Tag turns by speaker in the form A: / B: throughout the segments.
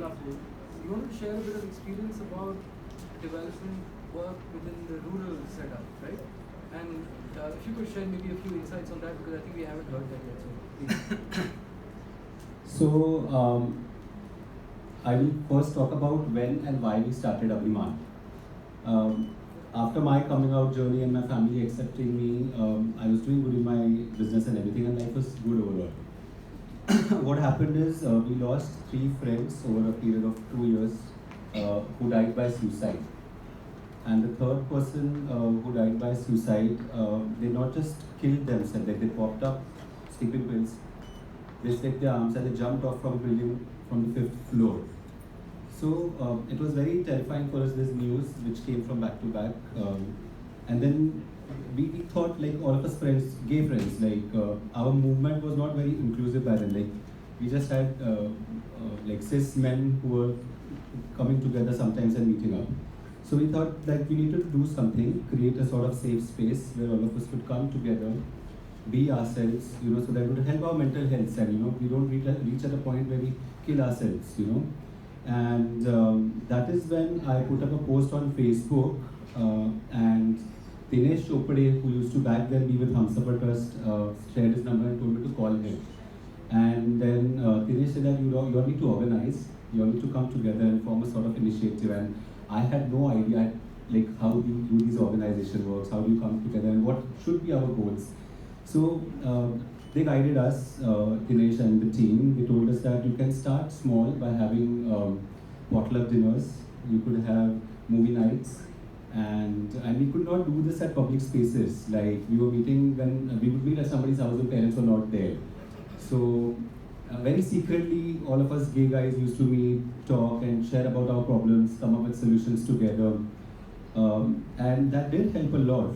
A: couple, you wanted to share a bit of experience about development work within the rural setup, right? And if you could share maybe a few insights on that, because I think we haven't heard that yet. So please.
B: So I will first talk about when and why we started Abhiman. After my coming out journey and my family accepting me, I was doing good in my business and everything, and life was good overall. What happened is we lost 3 friends over a period of 2 years who died by suicide. And the third person who died by suicide, they not just killed themselves, like they popped up sleeping pills, they slit their arms and they jumped off from a building from the 5th floor. So it was very terrifying for us, this news which came from back to back. And then we thought, like all of us friends, gay friends, like our movement was not very inclusive by then. Like we just had like cis men who were coming together sometimes and meeting up. So we thought like we needed to do something, create a sort of safe space where all of us could come together, be ourselves, so that would help our mental health, and we don't reach at a point where we kill ourselves, And that is when I put up a post on Facebook, and Dinesh Chopade, who used to back then be with Humsafar Trust, shared his number and told me to call him. And then Dinesh said that you all need to organize, you all need to come together and form a sort of initiative. And I had no idea like how do you do these organization works, how do you come together, and what should be our goals. So they guided us, Dinesh and the team. They told us that you can start small by having potluck dinners. You could have movie nights, and we could not do this at public spaces. Like we were meeting when we would meet at somebody's house when parents were not there. So very secretly, all of us gay guys used to meet, talk, and share about our problems, come up with solutions together. And that did help a lot,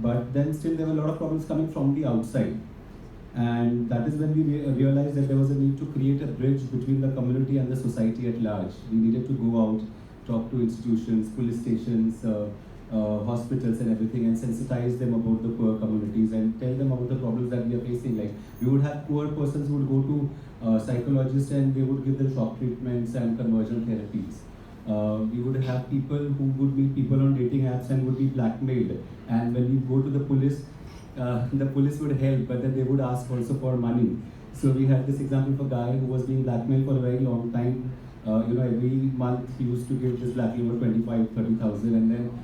B: but then still there were a lot of problems coming from the outside. And that is when we realized that there was a need to create a bridge between the community and the society at large. We needed to go out, talk to institutions, police stations, hospitals and everything, and sensitize them about the poor communities and tell them about the problems that we are facing. Like we would have poor persons who would go to psychologists and they would give them shock treatments and conversion therapies. We would have people who would meet people on dating apps and would be blackmailed. And when we go to the police would help, but then they would ask also for money. So we had this example of a guy who was being blackmailed for a very long time. Every month he used to give this blackmailer 25,000-30,000, and then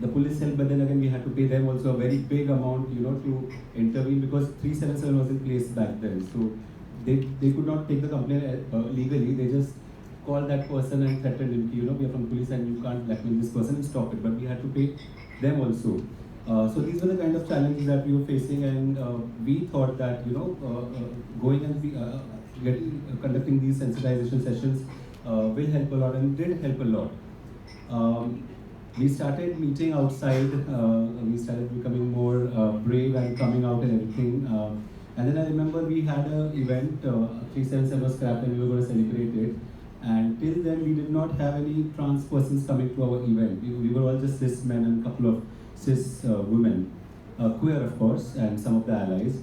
B: the police helped, but then again we had to pay them also a very big amount, to intervene, because 377 was in place back then. So they could not take the complaint legally. They just called that person and threatened him, we are from police and you can't blackmail this person and stop it. But we had to pay them also. So these were the kind of challenges that we were facing, and we thought that going and conducting these sensitization sessions will help a lot, and did help a lot. We started meeting outside. We started becoming more brave and coming out and everything. And then I remember we had an event, 377 was scrapped, and we were going to celebrate it. And till then, we did not have any trans persons coming to our event. We were all just cis men and a couple of cis women, queer of course, and some of the allies.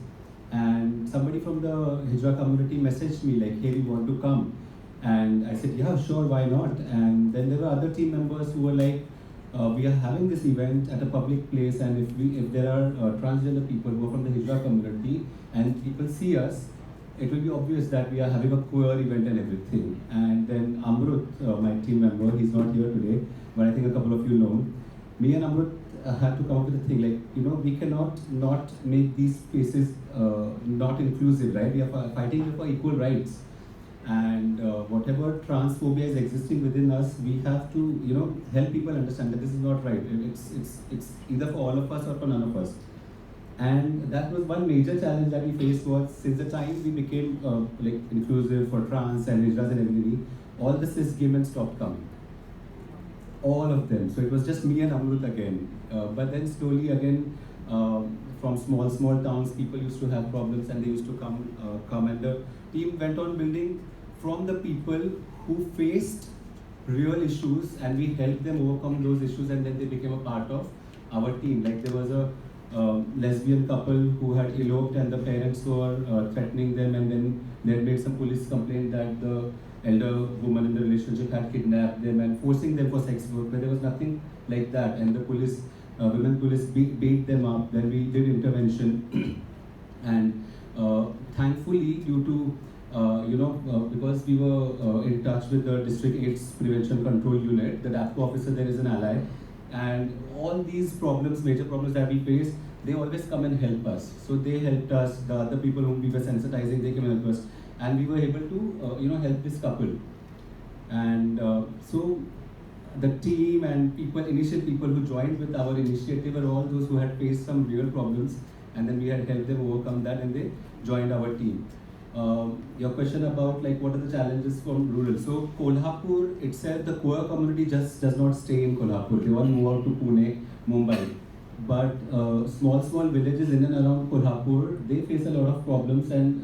B: And somebody from the Hijra community messaged me like, hey, we want to come. And I said, yeah, sure, why not? And then there were other team members who were like, we are having this event at a public place, and if there are transgender people who are from the Hijra community and people see us, it will be obvious that we are having a queer event and everything. And then Amrut, my team member, he's not here today, but I think a couple of you know, me and Amrut had to come up with a thing like, we cannot not make these spaces not inclusive, right? We are fighting for equal rights. And whatever transphobia is existing within us, we have to, help people understand that this is not right. It's either for all of us or for none of us. And that was one major challenge that we faced. Was since the time we became like inclusive for trans and hijras and everything, all the cis gay men stopped coming. All of them. So it was just me and Amrut again. But then slowly again, from small towns, people used to have problems and they used to come, and the team went on building from the people who faced real issues, and we helped them overcome those issues, and then they became a part of our team. Like there was a lesbian couple who had eloped, and the parents were threatening them, and then they had made some police complaint that the elder woman in the relationship relationship had kidnapped them and forcing them for sex work, but there was nothing like that. And the police, women police beat them up. Then we did intervention, and thankfully, due to because we were in touch with the district AIDS prevention control unit, the DAPCO officer there is an ally, and all these problems, major problems that we faced, they always come and help us. So they helped us. The other people whom we were sensitizing, they came and helped us, and we were able to help this couple. And so the team and initial people who joined with our initiative were all those who had faced some real problems, and then we had helped them overcome that, and they joined our team. Your question about like what are the challenges from rural. So Kolhapur itself, the queer community just does not stay in Kolhapur. They all move out to Pune, Mumbai. But small villages in and around Kolhapur, they face a lot of problems, and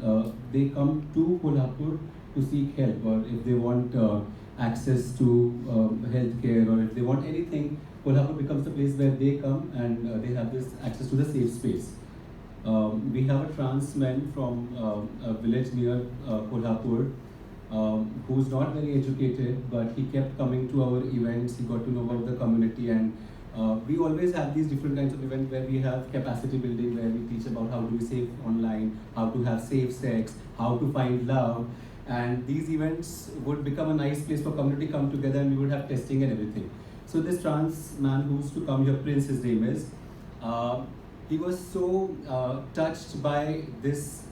B: they come to Kolhapur to seek help, or if they want access to healthcare, or if they want anything, Kolhapur becomes the place where they come, and they have this access to the safe space. We have a trans man from a village near Kolhapur who's not very educated, but he kept coming to our events. He got to know about the community, and we always have these different kinds of events where we have capacity building, where we teach about how to be safe online, how to have safe sex, how to find love. And these events would become a nice place for community come together, and we would have testing and everything. So this trans man who used to come here, Prince, his name is, he was so touched by this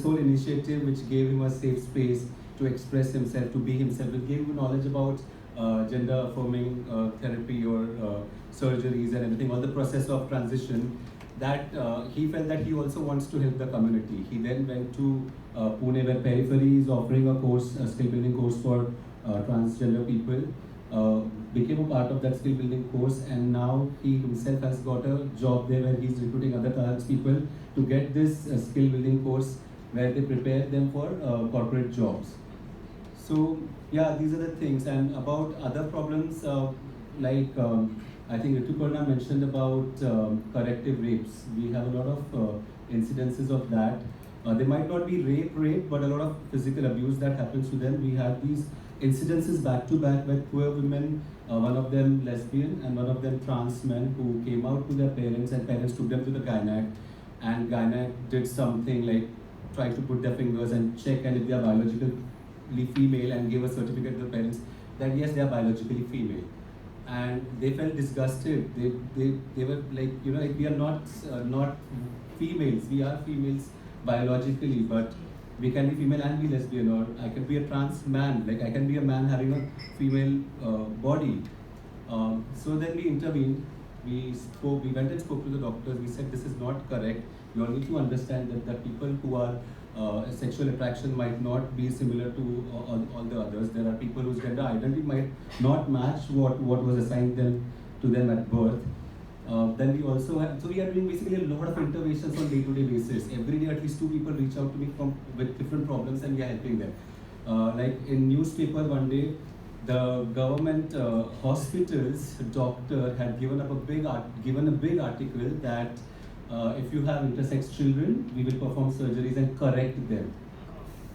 B: whole initiative, which gave him a safe space to express himself, to be himself. It gave him knowledge about gender affirming therapy or surgeries and everything, all the process of transition, that he felt that he also wants to help the community. He then went to Pune, where Periphery is offering a course, a skill building course for transgender people. Became a part of that skill building course, and now he himself has got a job there where he's recruiting other trans people to get this skill building course where they prepare them for corporate jobs. So yeah, these are the things. And about other problems, I think Rituparna mentioned about corrective rapes. We have a lot of incidences of that. They might not be rape, but a lot of physical abuse that happens to them. We have these incidences back to back where queer women, one of them lesbian and one of them trans men, who came out to their parents, and parents took them to the gynac, and gynac did something like try to put their fingers and check and if they are biologically female, and gave a certificate to the parents that yes, they are biologically female. And they felt disgusted. They were like, like we are not females. We are females biologically, but we can be female and be lesbian, or I can be a trans man, like I can be a man having a female body. So then we intervened. We went and spoke to the doctors. We said this is not correct. You all need to understand that the people who are sexual attraction might not be similar to all the others. There are people whose gender identity might not match what was assigned to them at birth. Then we also have, so we are doing basically a lot of interventions on day-to-day basis. Every day at least 2 people reach out to me with different problems, and we are helping them. Like in newspaper one day, the government hospitals doctor had given a big article that if you have intersex children, we will perform surgeries and correct them.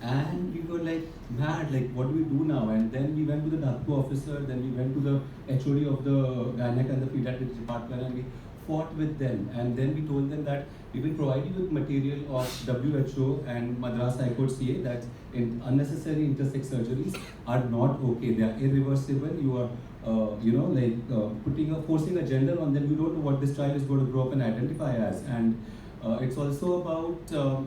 B: And we were like mad, like what do we do now? And then we went to the DAPCO officer, then we went to the HOD of the gynec and the pediatric department, and we fought with them. And then we told them that we will provide you with material of WHO and Madras High Court CA that unnecessary intersex surgeries are not okay. They are irreversible. You are forcing a gender on them. You don't know what this child is going to grow up and identify as. And it's also about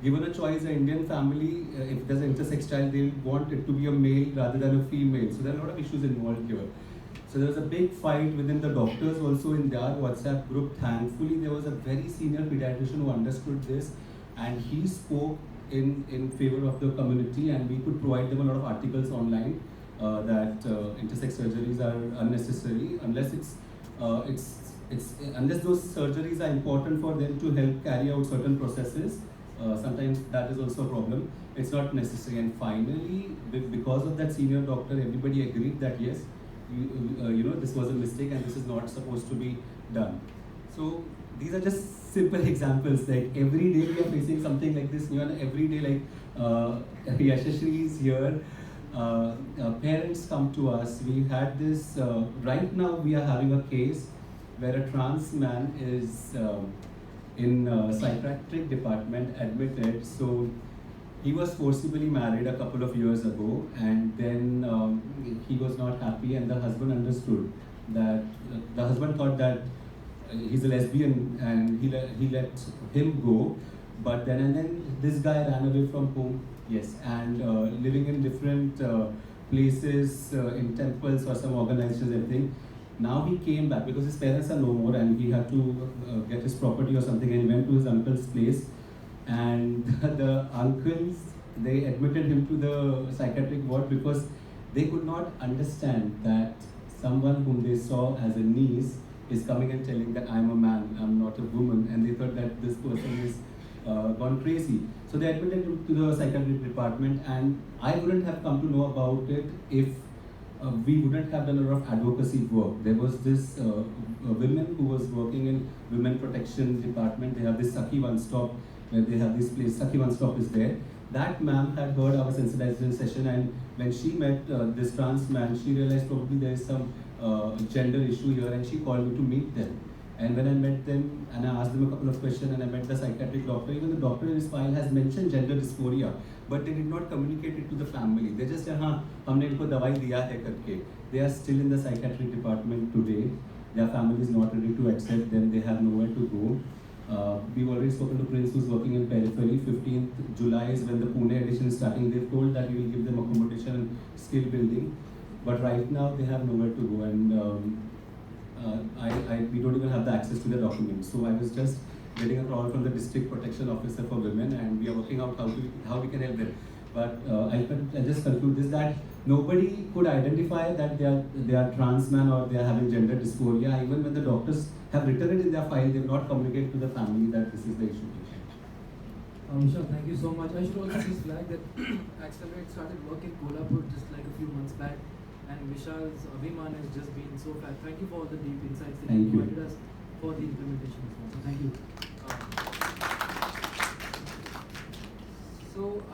B: given a choice, an Indian family, if there's an intersex child, they want it to be a male rather than a female. So there are a lot of issues involved here. So there was a big fight within the doctors also in their WhatsApp group. Thankfully, there was a very senior pediatrician who understood this, and he spoke in favor of the community, and we could provide them a lot of articles online that intersex surgeries are unnecessary unless unless those surgeries are important for them to help carry out certain processes. Sometimes that is also a problem. It's not necessary. And finally, because of that senior doctor, everybody agreed that yes, this was a mistake and this is not supposed to be done. So these are just simple examples. Like every day we are facing something like this new, and every day like Yashashri is here. parents come to us. We had this, right now we are having a case where a trans man is in psychiatric department admitted. So he was forcibly married a couple of years ago, and then he was not happy, and the husband understood that the husband thought that he's a lesbian, and he let him go. But then and then this guy ran away from home, yes, and living in different places, in temples or some organizations, everything. Now he came back because his parents are no more, and he had to get his property or something, and he went to his uncle's place. And the uncles, they admitted him to the psychiatric ward because they could not understand that someone whom they saw as a niece is coming and telling that I'm a man, I'm not a woman, and they thought that this person is gone crazy. So they admitted him to the psychiatric department, and I wouldn't have come to know about it if we wouldn't have done a lot of advocacy work. There was this woman who was working in women protection department. They have this Sakhi One Stop, where they have this place, Sakhi One Stop is there. That ma'am had heard our sensitization session, and when she met this trans man, she realized probably there is some gender issue here, and she called me to meet them. And when I met them, and I asked them a couple of questions, and I met the psychiatric doctor, even the doctor in his file has mentioned gender dysphoria, but they did not communicate it to the family. They just said, हाँ, हमने इनको दवाई दिया है करके. They are still in the psychiatric department today. Their family is not ready to accept them. They have nowhere to go. We've already spoken to Prince, who's working in periphery. 15th July is when the Pune edition is starting. They've told that we will give them accommodation and skill building, but right now they have nowhere to go, and we don't even have the access to the documents. So I was just getting a call from the district protection officer for women, and we are working out how we can help them. But I'll just conclude this, that nobody could identify that they are trans man or they are having gender dysphoria. Even when the doctors have written it in their file, they have not communicated to the family that this is the issue.
A: Vishal, thank you so much. I should also just flag that Accelerate started work in Kolhapur just like a few months back, and Vishal's Abhiman has just been so fast. Thank you for all the deep insights that you provided us for the implementation as well. So thank you.